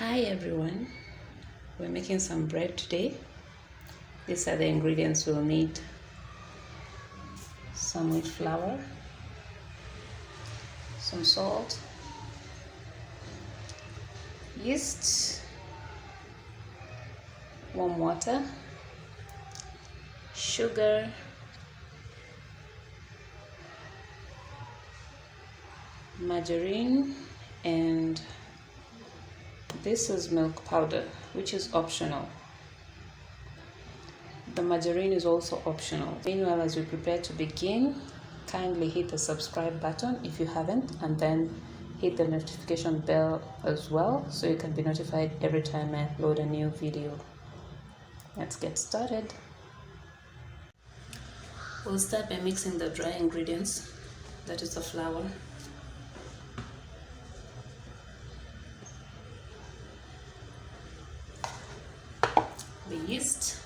Hi everyone, we're making some bread today. These are the ingredients we'll need: some wheat flour, some salt, yeast, warm water, sugar, margarine, and this is milk powder, which is optional. The margarine is also optional. Meanwhile, as we prepare to begin, kindly hit the subscribe button if you haven't, and then hit the notification bell as well so you can be notified every time I upload a new video. Let's get started. We'll start by mixing the dry ingredients, that is the flour, the yeast,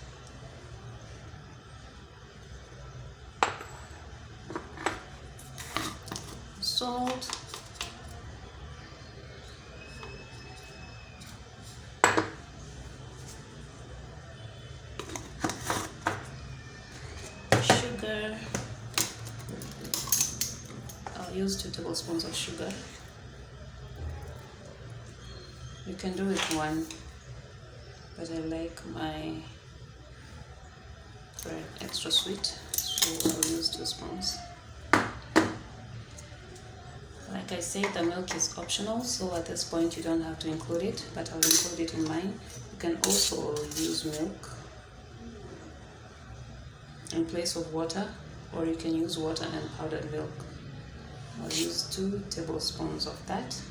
salt, sugar. I'll use 2 tablespoons of sugar. You can do it 1, but I like my bread extra sweet, so I'll use 2 spoons. Like I said, the milk is optional, so at this point you don't have to include it, but I'll include it in mine. You can also use milk in place of water, or you can use water and powdered milk. I'll use 2 tablespoons of that.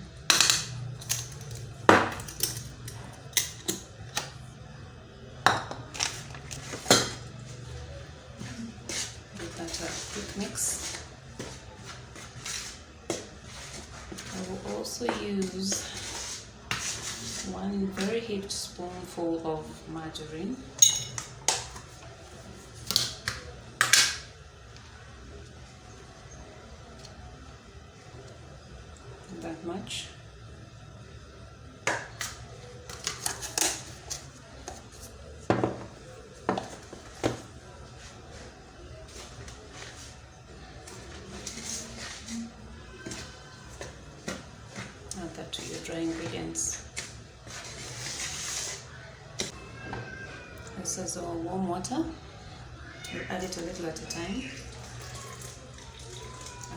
Give that a quick mix. I will also use 1 very heaped spoonful of margarine. That much. Add that to your dry ingredients. This is our warm water. You add it a little at a time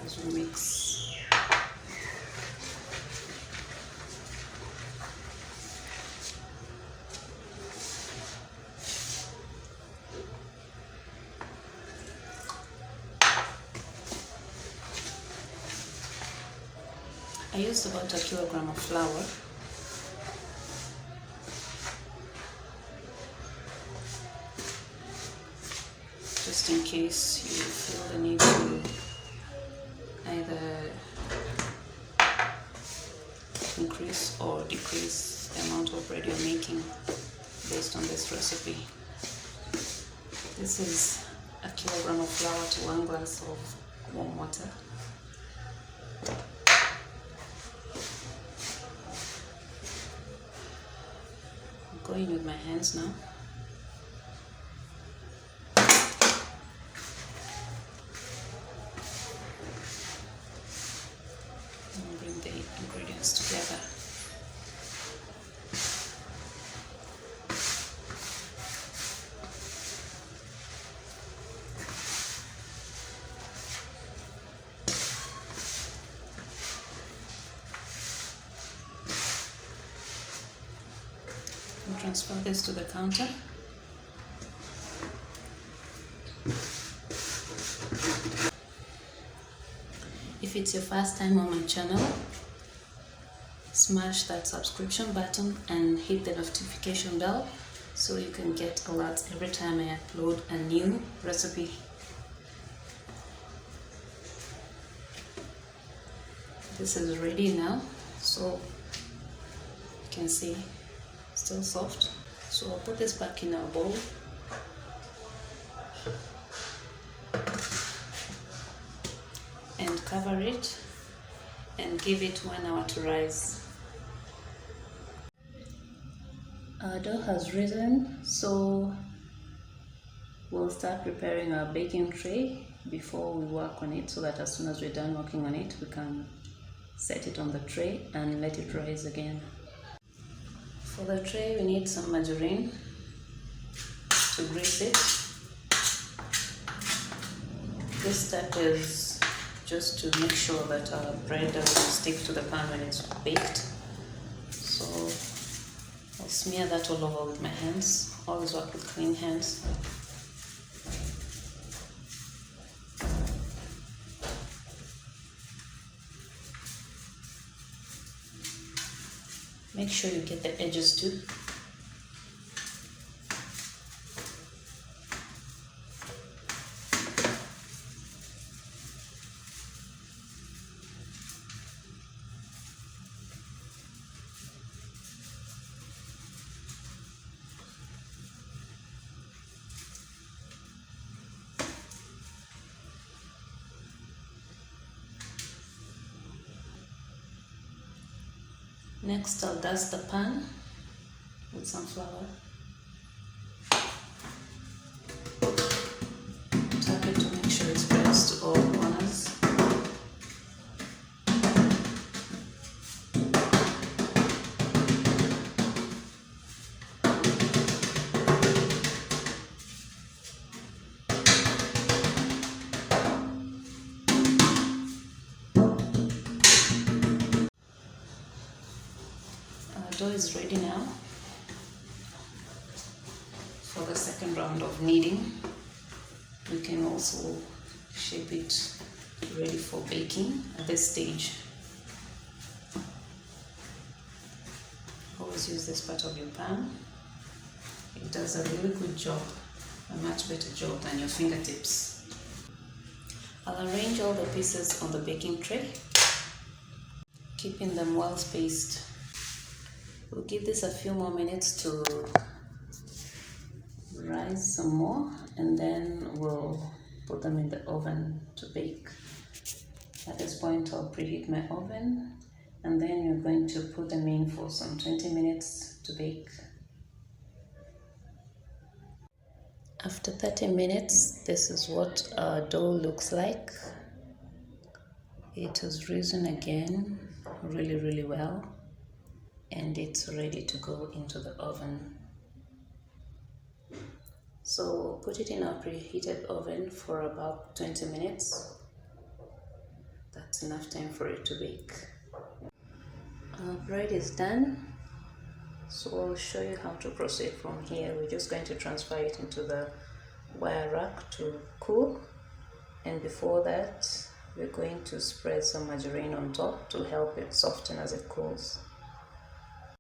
as we mix. I used about 1 kilogram of flour. Just in case you feel the need to either increase or decrease the amount of bread you're making based on this recipe. This is 1 kilogram of flour to 1 glass of warm water. I'm going with my hands now. And bring the ingredients together. And transfer this to the counter. If it's your first time on my channel, smash that subscription button and hit the notification bell so you can get alerts every time I upload a new recipe. This is ready now, so you can see still soft. So I'll put this back in our bowl. And cover it and give it 1 hour to rise. Our dough has risen, so we'll start preparing our baking tray before we work on it, so that as soon as we're done working on it, we can set it on the tray and let it rise again. For the tray, we need some margarine to grease it. This step is just to make sure that our bread doesn't stick to the pan when it's baked. So I'll smear that all over with my hands. Always work with clean hands. Make sure you get the edges too. Next, I'll dust the pan with some flour. Tap it to make sure it spreads to all corners. Our dough is ready now for the second round of kneading. We can also shape it ready for baking at this stage. Always use this part of your pan. It does a really good job, a much better job than your fingertips. I'll arrange all the pieces on the baking tray, keeping them well spaced. We'll give this a few more minutes to rise some more, and then we'll put them in the oven to bake. At this point, I'll preheat my oven, and then you're going to put them in for some 20 minutes to bake. After 30 minutes, this is what our dough looks like. It has risen again really well, and it's ready to go into the oven. So put it in our preheated oven for about 20 minutes. That's enough time for it to bake. Our bread is done, so I'll show you how to proceed from here. We're just going to transfer it into the wire rack to cool, and before that we're going to spread some margarine on top to help it soften as it cools.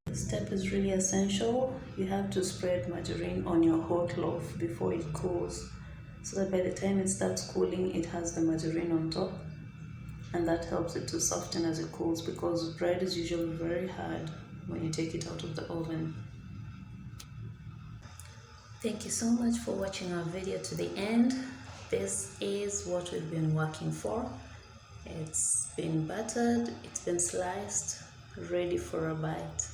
This step is really essential. You have to spread margarine on your hot loaf before it cools, so that by the time it starts cooling, it has the margarine on top, and that helps it to soften as it cools, because bread is usually very hard when you take it out of the oven. Thank you so much for watching our video to the end. This is what we've been working for. It's been buttered, it's been sliced, ready for a bite.